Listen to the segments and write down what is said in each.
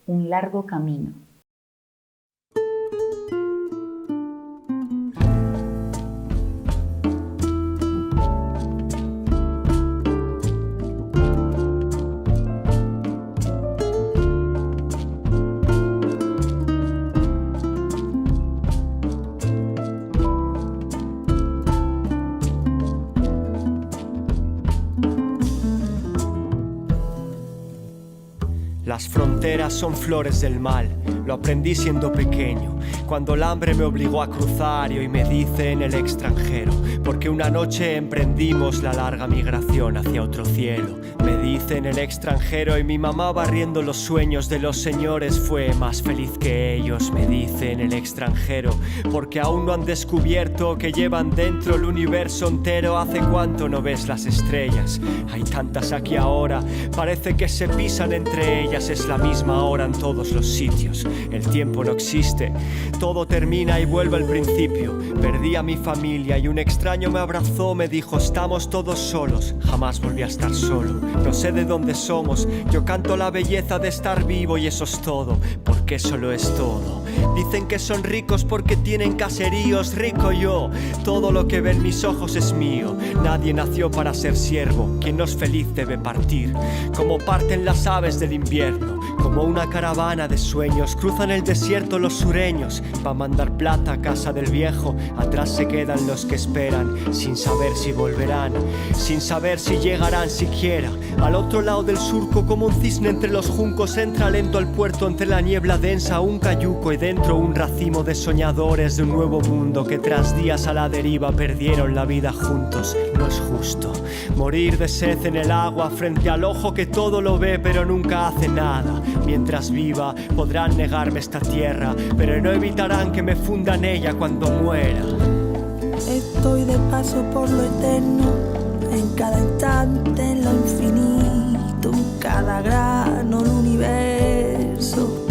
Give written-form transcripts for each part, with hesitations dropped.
un largo camino. Las fronteras son flores del mal, lo aprendí siendo pequeño, cuando el hambre me obligó a cruzar y hoy me dice en el extranjero, porque una noche emprendimos la larga migración hacia otro cielo. Me dice en el extranjero y mi mamá barriendo los sueños de los señores fue más feliz que ellos. Me dice en el extranjero, porque aún no han descubierto que llevan dentro el universo entero. ¿Hace cuánto no ves las estrellas? Hay tantas aquí ahora, parece que se pisan entre ellas. Es la misma hora en todos los sitios, el tiempo no existe, todo termina y vuelve al principio. Perdí a mi familia y un extraño me abrazó, me dijo estamos todos solos. Jamás volví a estar solo, no sé de dónde somos, yo canto la belleza de estar vivo y eso es todo, porque eso lo es todo. Dicen que son ricos porque tienen caseríos, rico yo, todo lo que ven mis ojos es mío. Nadie nació para ser siervo, quien no es feliz debe partir, como parten las aves del invierno, como una caravana de sueños. Cruzan el desierto los sureños, pa' mandar plata a casa del viejo. Atrás se quedan los que esperan, sin saber si volverán, sin saber si llegarán siquiera. Al otro lado del surco, como un cisne entre los juncos, entra lento al puerto entre la niebla densa, un cayuco y dentro un racimo de soñadores de un nuevo mundo que tras días a la deriva perdieron la vida juntos. No es justo morir de sed en el agua frente al ojo que todo lo ve pero nunca hace nada. Mientras viva podrán negarme esta tierra, pero no evitarán que me funda en ella cuando muera. Estoy de paso por lo eterno, en cada instante, en lo infinito, en cada grano del universo.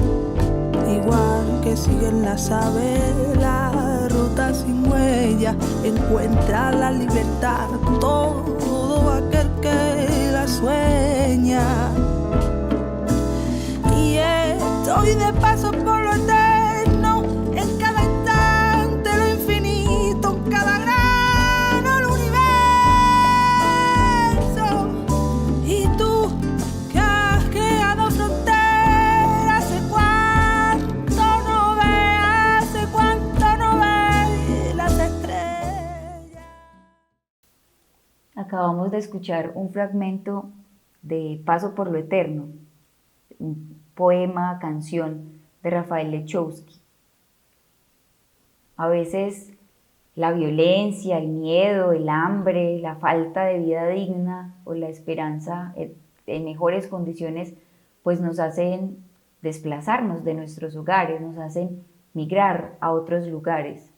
Igual que siguen las aves, la ruta sin huella, encuentra la libertad todo aquel que la sueña. Y estoy de paso por lo eterno, en cada instante, lo infinito, en cada grano del universo. Y tú, que has creado fronteras, hace cuánto no ves las estrellas. Acabamos de escuchar un fragmento de Paso por lo Eterno, un poema, canción de Rafael Lechowski. A veces la violencia, el miedo, el hambre, la falta de vida digna o la esperanza en mejores condiciones, pues nos hacen desplazarnos de nuestros hogares, nos hacen migrar a otros lugares.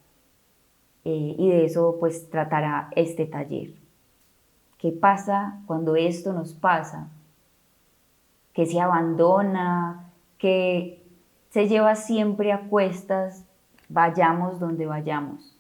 Y de eso pues tratará este taller. ¿Qué pasa cuando esto nos pasa? Que se abandona, que se lleva siempre a cuestas, vayamos donde vayamos.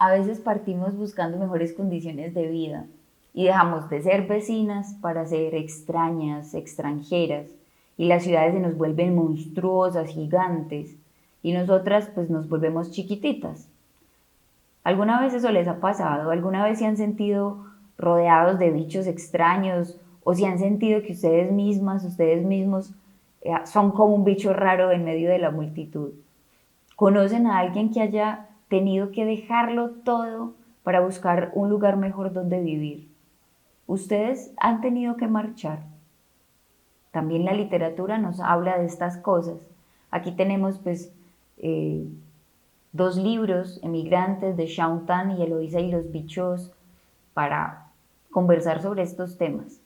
A veces partimos buscando mejores condiciones de vida y dejamos de ser vecinas para ser extrañas, extranjeras, y las ciudades se nos vuelven monstruosas, gigantes, y nosotras pues nos volvemos chiquititas. ¿Alguna vez eso les ha pasado? ¿Alguna vez se han sentido rodeados de bichos extraños o si han sentido que ustedes mismas, ustedes mismos son como un bicho raro en medio de la multitud? ¿Conocen a alguien que haya tenido que dejarlo todo para buscar un lugar mejor donde vivir? ¿Ustedes han tenido que marchar? También la literatura nos habla de estas cosas. Aquí tenemos pues 2 libros, Emigrantes, de Shaun Tan y Eloísa y los bichos, para conversar sobre estos temas.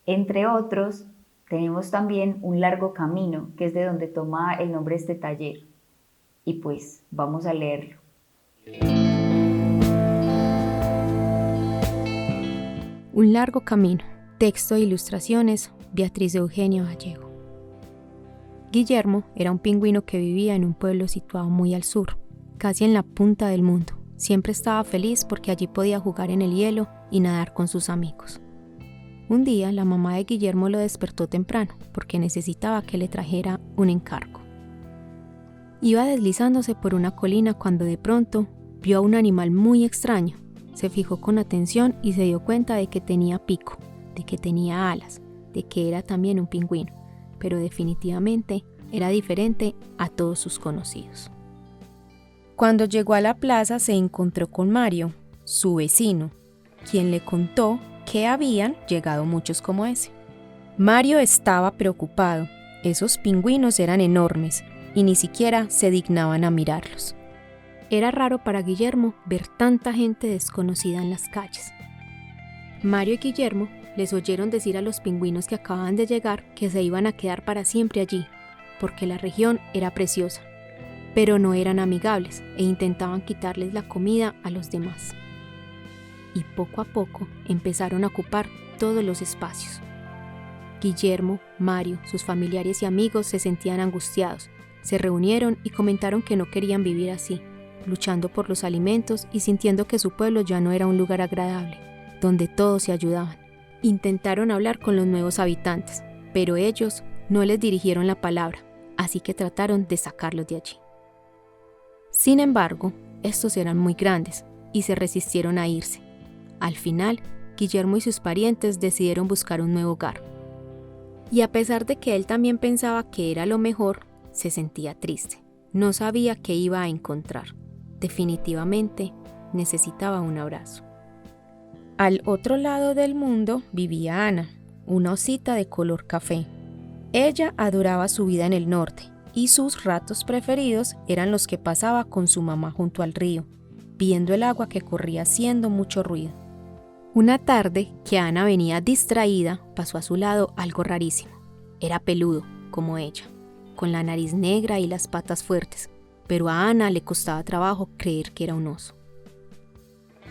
Entre otros, tenemos también Un largo camino, que es de donde toma el nombre este taller. Y pues vamos a leerlo. Un largo camino. Texto e ilustraciones, Beatriz Eugenia Gallego. Guillermo era un pingüino que vivía en un pueblo situado muy al sur, casi en la punta del mundo. Siempre estaba feliz porque allí podía jugar en el hielo y nadar con sus amigos. Un día la mamá de Guillermo lo despertó temprano porque necesitaba que le trajera un encargo. Iba deslizándose por una colina cuando de pronto vio a un animal muy extraño. Se fijó con atención y se dio cuenta de que tenía pico, de que tenía alas, de que era también un pingüino, pero definitivamente era diferente a todos sus conocidos. Cuando llegó a la plaza se encontró con Mario, su vecino, quien le contó que habían llegado muchos como ese. Mario estaba preocupado. Esos pingüinos eran enormes y ni siquiera se dignaban a mirarlos. Era raro para Guillermo ver tanta gente desconocida en las calles. Mario y Guillermo les oyeron decir a los pingüinos que acababan de llegar que se iban a quedar para siempre allí, porque la región era preciosa, pero no eran amigables e intentaban quitarles la comida a los demás. Y poco a poco empezaron a ocupar todos los espacios. Guillermo, Mario, sus familiares y amigos se sentían angustiados, se reunieron y comentaron que no querían vivir así, luchando por los alimentos y sintiendo que su pueblo ya no era un lugar agradable, donde todos se ayudaban. Intentaron hablar con los nuevos habitantes, pero ellos no les dirigieron la palabra, así que trataron de sacarlos de allí. Sin embargo, estos eran muy grandes y se resistieron a irse. Al final, Guillermo y sus parientes decidieron buscar un nuevo hogar. Y a pesar de que él también pensaba que era lo mejor, se sentía triste. No sabía qué iba a encontrar. Definitivamente necesitaba un abrazo. Al otro lado del mundo vivía Ana, una osita de color café. Ella adoraba su vida en el norte y sus ratos preferidos eran los que pasaba con su mamá junto al río, viendo el agua que corría haciendo mucho ruido. Una tarde que Ana venía distraída, pasó a su lado algo rarísimo. Era peludo, como ella, con la nariz negra y las patas fuertes, pero a Ana le costaba trabajo creer que era un oso.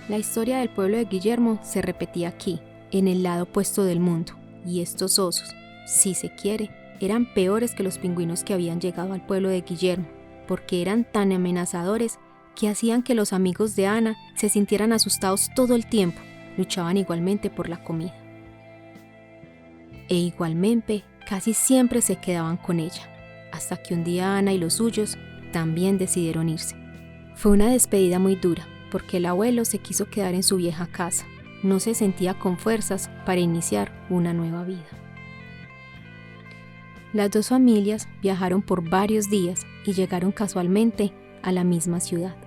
La historia del pueblo de Guillermo se repetía aquí, en el lado opuesto del mundo, y estos osos, si se quiere, eran peores que los pingüinos que habían llegado al pueblo de Guillermo, porque eran tan amenazadores que hacían que los amigos de Ana se sintieran asustados todo el tiempo. Luchaban igualmente por la comida. E igualmente, casi siempre se quedaban con ella, hasta que un día Ana y los suyos también decidieron irse. Fue una despedida muy dura, porque el abuelo se quiso quedar en su vieja casa. No se sentía con fuerzas para iniciar una nueva vida. Las dos familias viajaron por varios días y llegaron casualmente a la misma ciudad.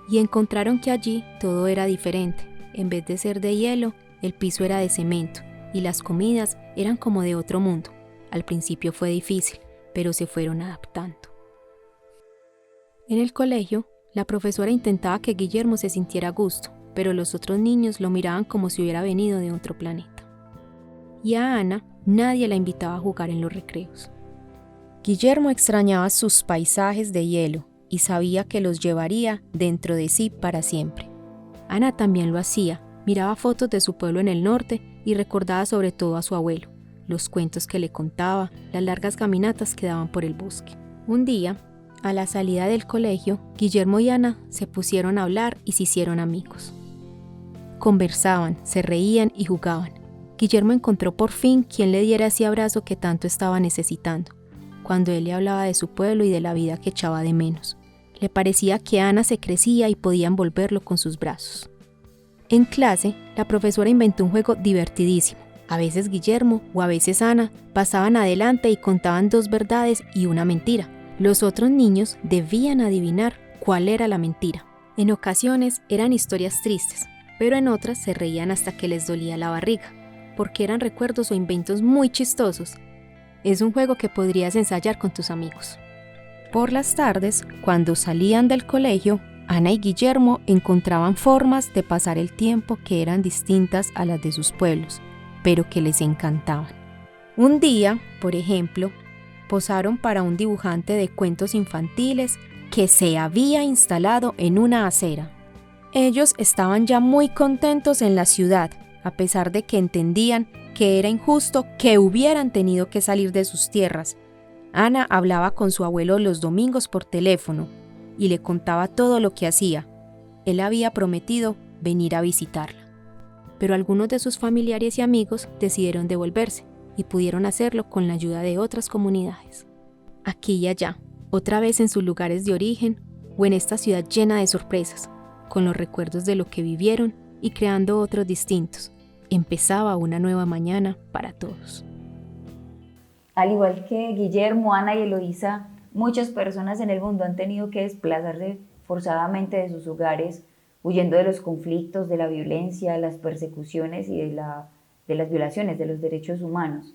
Y encontraron que allí todo era diferente. En vez de ser de hielo, el piso era de cemento y las comidas eran como de otro mundo. Al principio fue difícil, pero se fueron adaptando. En el colegio, la profesora intentaba que Guillermo se sintiera a gusto, pero los otros niños lo miraban como si hubiera venido de otro planeta. Y a Ana nadie la invitaba a jugar en los recreos. Guillermo extrañaba sus paisajes de hielo y sabía que los llevaría dentro de sí para siempre. Ana también lo hacía, miraba fotos de su pueblo en el norte y recordaba sobre todo a su abuelo, los cuentos que le contaba, las largas caminatas que daban por el bosque. Un día, A la salida del colegio, Guillermo y Ana se pusieron a hablar y se hicieron amigos. Conversaban, se reían y jugaban. Guillermo encontró por fin quien le diera ese abrazo que tanto estaba necesitando, cuando él le hablaba de su pueblo y de la vida que echaba de menos. Le parecía que Ana se crecía y podía envolverlo con sus brazos. En clase, la profesora inventó un juego divertidísimo. A veces Guillermo o a veces Ana pasaban adelante y contaban 2 verdades y una mentira. Los otros niños debían adivinar cuál era la mentira. En ocasiones eran historias tristes, pero en otras se reían hasta que les dolía la barriga, porque eran recuerdos o inventos muy chistosos. Es un juego que podrías ensayar con tus amigos. Por las tardes, cuando salían del colegio, Ana y Guillermo encontraban formas de pasar el tiempo que eran distintas a las de sus pueblos, pero que les encantaban. Un día, por ejemplo, posaron para un dibujante de cuentos infantiles que se había instalado en una acera. Ellos estaban ya muy contentos en la ciudad, a pesar de que entendían que era injusto que hubieran tenido que salir de sus tierras. Ana hablaba con su abuelo los domingos por teléfono y le contaba todo lo que hacía. Él había prometido venir a visitarla. Pero algunos de sus familiares y amigos decidieron devolverse y pudieron hacerlo con la ayuda de otras comunidades. Aquí y allá, otra vez en sus lugares de origen o en esta ciudad llena de sorpresas, con los recuerdos de lo que vivieron y creando otros distintos, empezaba una nueva mañana para todos. Al igual que Guillermo, Ana y Eloísa, muchas personas en el mundo han tenido que desplazarse forzadamente de sus hogares, huyendo de los conflictos, de la violencia, de las persecuciones y de las violaciones de los derechos humanos.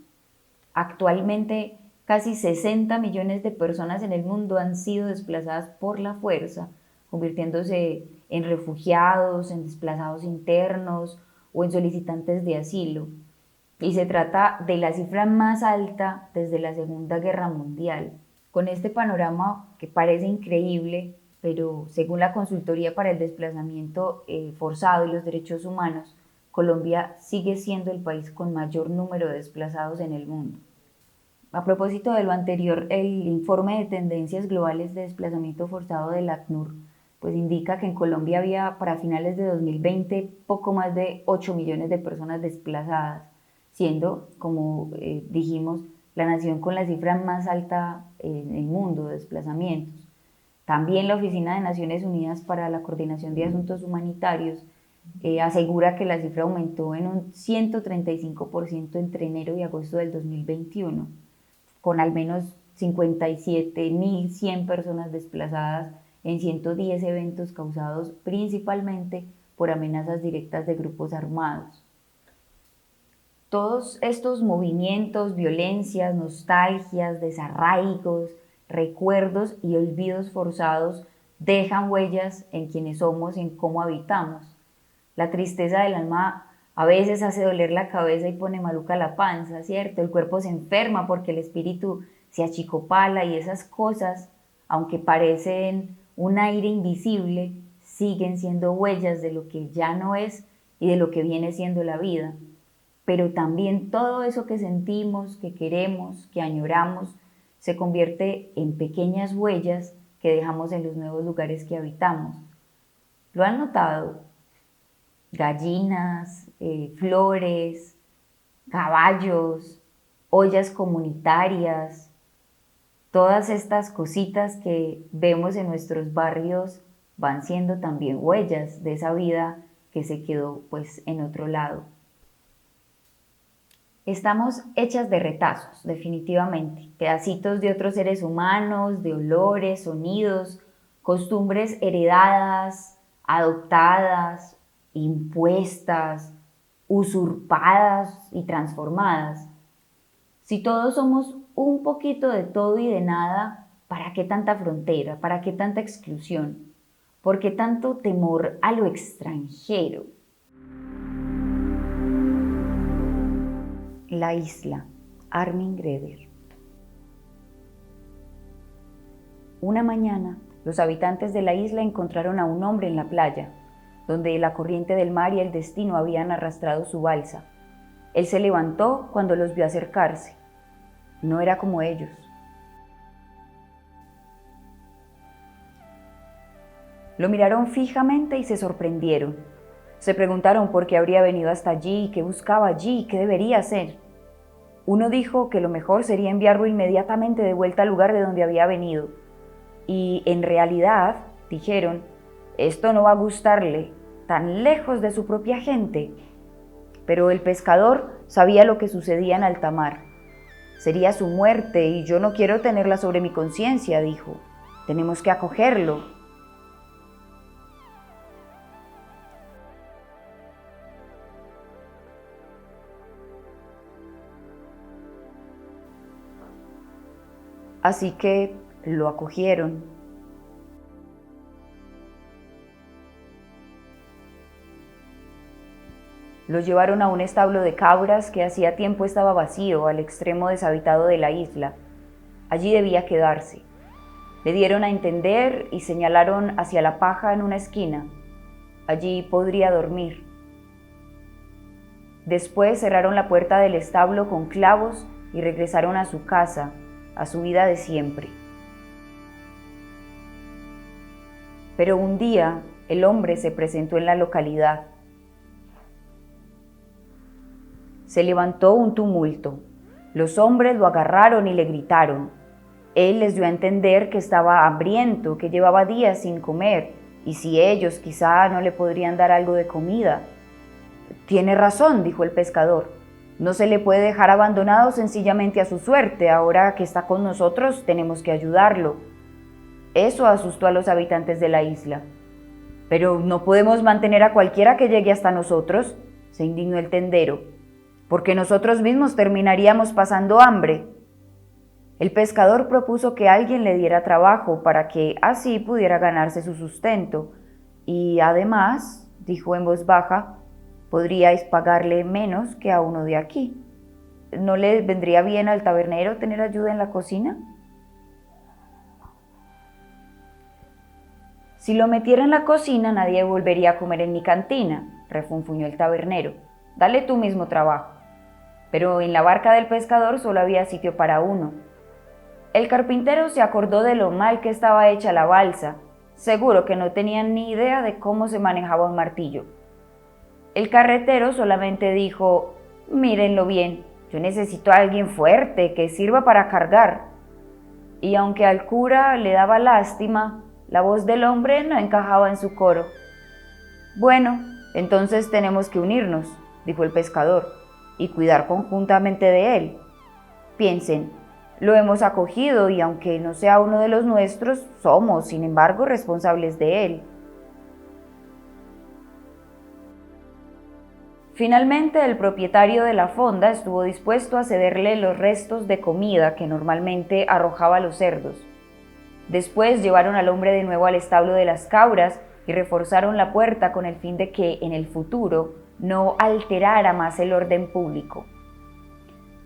Actualmente, casi 60 millones de personas en el mundo han sido desplazadas por la fuerza, convirtiéndose en refugiados, en desplazados internos o en solicitantes de asilo. Y se trata de la cifra más alta desde la Segunda Guerra Mundial. Con este panorama que parece increíble, pero según la Consultoría para el Desplazamiento Forzado y los Derechos Humanos, Colombia sigue siendo el país con mayor número de desplazados en el mundo. A propósito de lo anterior, el informe de tendencias globales de desplazamiento forzado del ACNUR pues indica que en Colombia había para finales de 2020 poco más de 8 millones de personas desplazadas, siendo, como dijimos, la nación con la cifra más alta en el mundo de desplazamientos. También la Oficina de Naciones Unidas para la Coordinación de Asuntos Humanitarios asegura que la cifra aumentó en un 135% entre enero y agosto del 2021, con al menos 57.100 personas desplazadas en 110 eventos causados principalmente por amenazas directas de grupos armados. Todos estos movimientos, violencias, nostalgias, desarraigos, recuerdos y olvidos forzados dejan huellas en quienes somos y en cómo habitamos. La tristeza del alma a veces hace doler la cabeza y pone maluca la panza, ¿cierto? El cuerpo se enferma porque el espíritu se achicopala y esas cosas, aunque parecen un aire invisible, siguen siendo huellas de lo que ya no es y de lo que viene siendo la vida. Pero también todo eso que sentimos, que queremos, que añoramos, se convierte en pequeñas huellas que dejamos en los nuevos lugares que habitamos. ¿Lo han notado? Gallinas, flores, caballos, ollas comunitarias, todas estas cositas que vemos en nuestros barrios van siendo también huellas de esa vida que se quedó pues en otro lado. Estamos hechas de retazos, definitivamente, pedacitos de otros seres humanos, de olores, sonidos, costumbres heredadas, adoptadas, impuestas, usurpadas y transformadas. Si todos somos un poquito de todo y de nada, ¿para qué tanta frontera? ¿Para qué tanta exclusión? ¿Por qué tanto temor a lo extranjero? La isla, Armin Greder. Una mañana, los habitantes de la isla encontraron a un hombre en la playa, donde la corriente del mar y el destino habían arrastrado su balsa. Él se levantó cuando los vio acercarse. No era como ellos. Lo miraron fijamente y se sorprendieron. Se preguntaron por qué habría venido hasta allí, qué buscaba allí, qué debería hacer. Uno dijo que lo mejor sería enviarlo inmediatamente de vuelta al lugar de donde había venido. Y en realidad, dijeron, esto no va a gustarle, tan lejos de su propia gente. Pero el pescador sabía lo que sucedía en alta mar. Sería su muerte y yo no quiero tenerla sobre mi conciencia, dijo. Tenemos que acogerlo. Así que lo acogieron. Lo llevaron a un establo de cabras que hacía tiempo estaba vacío al extremo deshabitado de la isla. Allí debía quedarse. Le dieron a entender y señalaron hacia la paja en una esquina. Allí podría dormir. Después cerraron la puerta del establo con clavos y regresaron a su casa, a su vida de siempre. Pero un día el hombre se presentó en la localidad. Se levantó un tumulto. Los hombres lo agarraron y le gritaron. Él les dio a entender que estaba hambriento, que llevaba días sin comer, y si ellos quizá no le podrían dar algo de comida. Tiene razón, dijo el pescador. No se le puede dejar abandonado sencillamente a su suerte. Ahora que está con nosotros, tenemos que ayudarlo. Eso asustó a los habitantes de la isla. Pero no podemos mantener a cualquiera que llegue hasta nosotros, se indignó el tendero, porque nosotros mismos terminaríamos pasando hambre. El pescador propuso que alguien le diera trabajo para que así pudiera ganarse su sustento. Y además, dijo en voz baja, podríais pagarle menos que a uno de aquí. ¿No le vendría bien al tabernero tener ayuda en la cocina? Si lo metiera en la cocina, nadie volvería a comer en mi cantina, refunfuñó el tabernero. Dale tú mismo trabajo. Pero en la barca del pescador solo había sitio para uno. El carpintero se acordó de lo mal que estaba hecha la balsa. Seguro que no tenían ni idea de cómo se manejaba un martillo. El carretero solamente dijo, mírenlo bien, yo necesito a alguien fuerte que sirva para cargar. Y aunque al cura le daba lástima, la voz del hombre no encajaba en su coro. Bueno, entonces tenemos que unirnos, dijo el pescador, y cuidar conjuntamente de él. Piensen, lo hemos acogido y aunque no sea uno de los nuestros, somos, sin embargo, responsables de él. Finalmente, el propietario de la fonda estuvo dispuesto a cederle los restos de comida que normalmente arrojaba a los cerdos. Después llevaron al hombre de nuevo al establo de las cabras y reforzaron la puerta con el fin de que, en el futuro, no alterara más el orden público.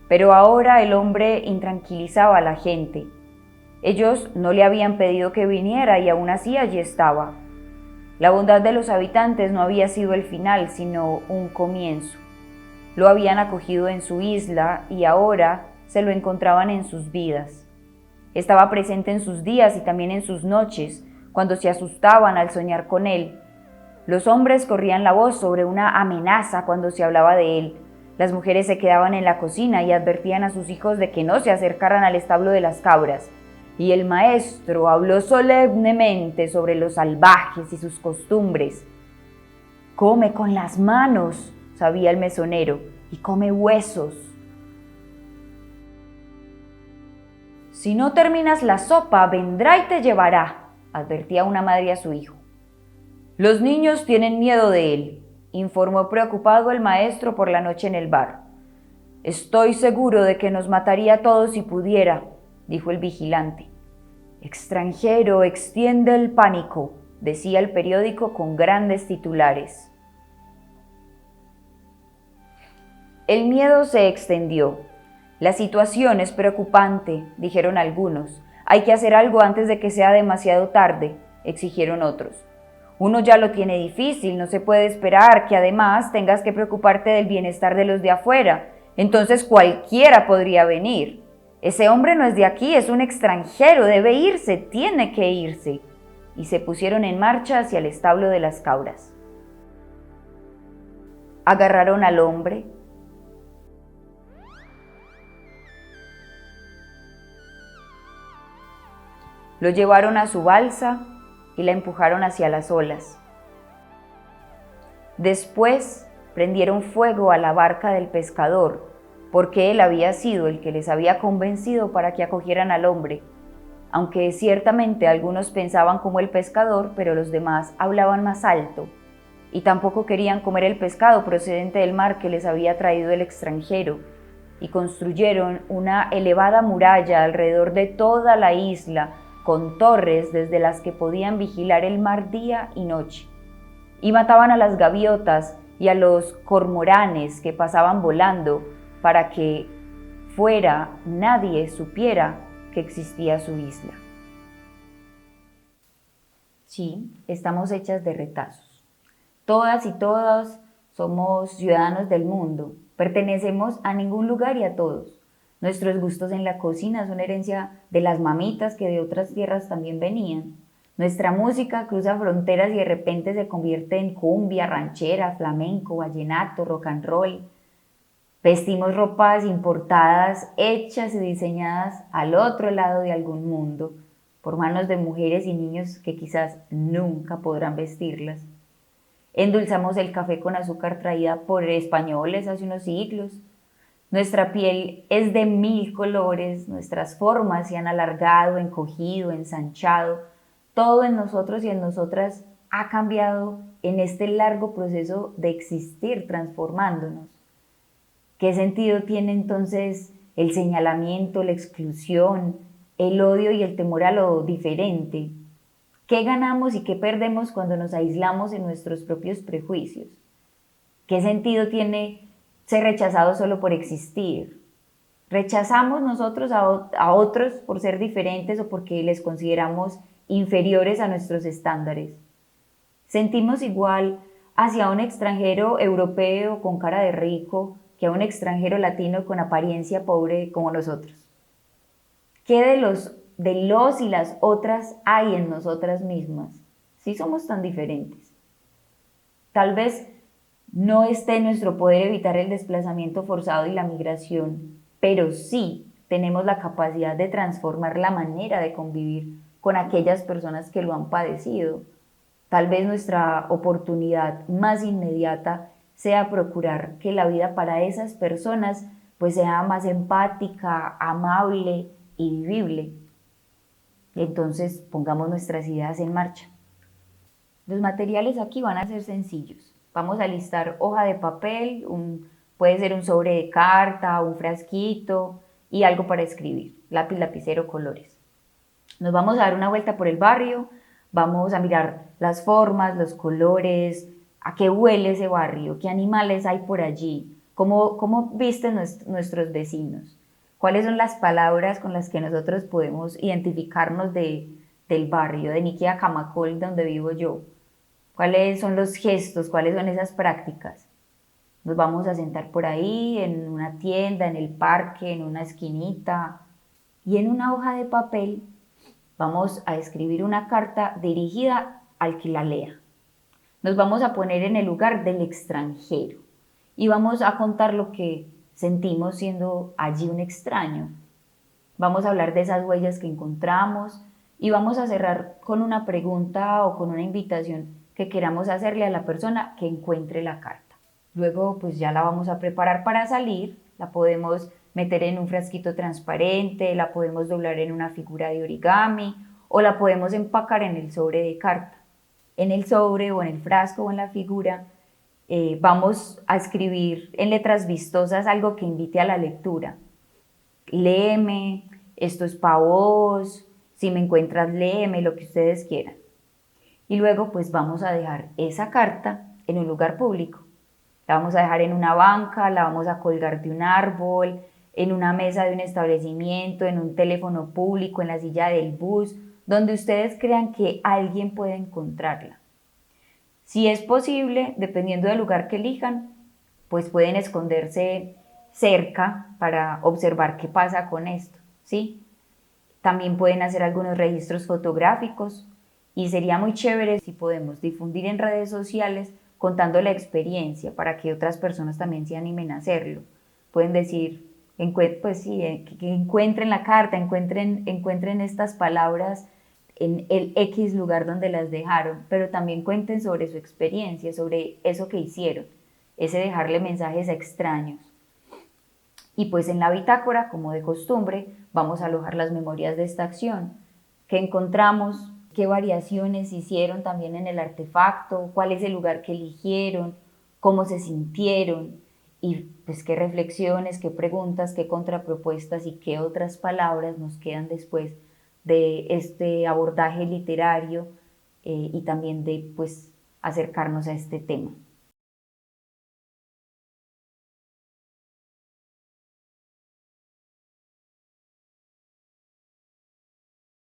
Pero ahora el hombre intranquilizaba a la gente. Ellos no le habían pedido que viniera y aún así allí estaba. La bondad de los habitantes no había sido el final, sino un comienzo. Lo habían acogido en su isla y ahora se lo encontraban en sus vidas. Estaba presente en sus días y también en sus noches, cuando se asustaban al soñar con él. Los hombres corrían la voz sobre una amenaza cuando se hablaba de él. Las mujeres se quedaban en la cocina y advertían a sus hijos de que no se acercaran al establo de las cabras. Y el maestro habló solemnemente sobre los salvajes y sus costumbres. Come con las manos, sabía el mesonero, y come huesos. Si no terminas la sopa, vendrá y te llevará, advertía una madre a su hijo. Los niños tienen miedo de él, informó preocupado el maestro por la noche en el bar. Estoy seguro de que nos mataría a todos si pudiera, dijo el vigilante. Extranjero, extiende el pánico, decía el periódico con grandes titulares. El miedo se extendió. La situación es preocupante, dijeron algunos. Hay que hacer algo antes de que sea demasiado tarde, exigieron otros. Uno ya lo tiene difícil, no se puede esperar que además tengas que preocuparte del bienestar de los de afuera. Entonces cualquiera podría venir. Ese hombre no es de aquí, es un extranjero, debe irse, tiene que irse. y se pusieron en marcha hacia el establo de las cabras. Agarraron al hombre, lo llevaron a su balsa y la empujaron hacia las olas. Después prendieron fuego a la barca del pescador, porque él había sido el que les había convencido para que acogieran al hombre, aunque ciertamente algunos pensaban como el pescador, pero los demás hablaban más alto, y tampoco querían comer el pescado procedente del mar que les había traído el extranjero, y construyeron una elevada muralla alrededor de toda la isla, con torres desde las que podían vigilar el mar día y noche, y mataban a las gaviotas y a los cormoranes que pasaban volando, para que fuera nadie supiera que existía su isla. Sí, estamos hechas de retazos. Todas y todos somos ciudadanos del mundo, pertenecemos a ningún lugar y a todos. Nuestros gustos en la cocina son herencia de las mamitas que de otras tierras también venían. Nuestra música cruza fronteras y de repente se convierte en cumbia, ranchera, flamenco, vallenato, rock and roll. Vestimos ropas importadas, hechas y diseñadas al otro lado de algún mundo, por manos de mujeres y niños que quizás nunca podrán vestirlas. Endulzamos el café con azúcar traída por españoles hace unos siglos. Nuestra piel es de 1000 colores, nuestras formas se han alargado, encogido, ensanchado. Todo en nosotros y en nosotras ha cambiado en este largo proceso de existir transformándonos. ¿Qué sentido tiene entonces el señalamiento, la exclusión, el odio y el temor a lo diferente? ¿Qué ganamos y qué perdemos cuando nos aislamos en nuestros propios prejuicios? ¿Qué sentido tiene ser rechazados solo por existir? ¿Rechazamos nosotros a otros por ser diferentes o porque les consideramos inferiores a nuestros estándares? ¿Sentimos igual hacia un extranjero europeo con cara de rico que a un extranjero latino con apariencia pobre como nosotros? ¿Qué de los y las otras hay en nosotras mismas si somos tan diferentes? Tal vez no esté en nuestro poder evitar el desplazamiento forzado y la migración, pero sí tenemos la capacidad de transformar la manera de convivir con aquellas personas que lo han padecido. Tal vez nuestra oportunidad más inmediata sea procurar que la vida para esas personas pues sea más empática, amable y vivible. Entonces pongamos nuestras ideas en marcha. Los materiales aquí van a ser sencillos. Vamos a listar hoja de papel, puede ser un sobre de carta, un frasquito y algo para escribir, lápiz, lapicero, colores. Nos vamos a dar una vuelta por el barrio, vamos a mirar las formas, los colores, a qué huele ese barrio, qué animales hay por allí, cómo visten nuestros vecinos, cuáles son las palabras con las que nosotros podemos identificarnos del barrio, de Niquia Camacol, donde vivo yo. ¿Cuáles son los gestos? ¿Cuáles son esas prácticas? Nos vamos a sentar por ahí, en una tienda, en el parque, en una esquinita. Y en una hoja de papel vamos a escribir una carta dirigida al que la lea. Nos vamos a poner en el lugar del extranjero y vamos a contar lo que sentimos siendo allí un extraño. Vamos a hablar de esas huellas que encontramos y vamos a cerrar con una pregunta o con una invitación que queramos hacerle a la persona que encuentre la carta. Luego pues ya la vamos a preparar para salir, la podemos meter en un frasquito transparente, la podemos doblar en una figura de origami o la podemos empacar en el sobre de carta. En el sobre o en el frasco o en la figura vamos a escribir en letras vistosas algo que invite a la lectura. Léeme, esto es para vos, si me encuentras léeme, lo que ustedes quieran. Y luego pues vamos a dejar esa carta en un lugar público. La vamos a dejar en una banca, la vamos a colgar de un árbol, en una mesa de un establecimiento, en un teléfono público, en la silla del bus, donde ustedes crean que alguien puede encontrarla. Si es posible, dependiendo del lugar que elijan, pues pueden esconderse cerca para observar qué pasa con esto, ¿sí? También pueden hacer algunos registros fotográficos Y sería muy chévere si podemos difundir en redes sociales contando la experiencia para que otras personas también se animen a hacerlo. Pueden decir, pues sí, que encuentren la carta, encuentren estas palabras en el X lugar donde las dejaron, pero también cuenten sobre su experiencia, sobre eso que hicieron, ese dejarle mensajes a extraños. Y pues en la bitácora, como de costumbre, vamos a alojar las memorias de esta acción, qué encontramos, qué variaciones hicieron también en el artefacto, cuál es el lugar que eligieron, cómo se sintieron y pues qué reflexiones, qué preguntas, qué contrapropuestas y qué otras palabras nos quedan después de este abordaje literario y también de pues acercarnos a este tema.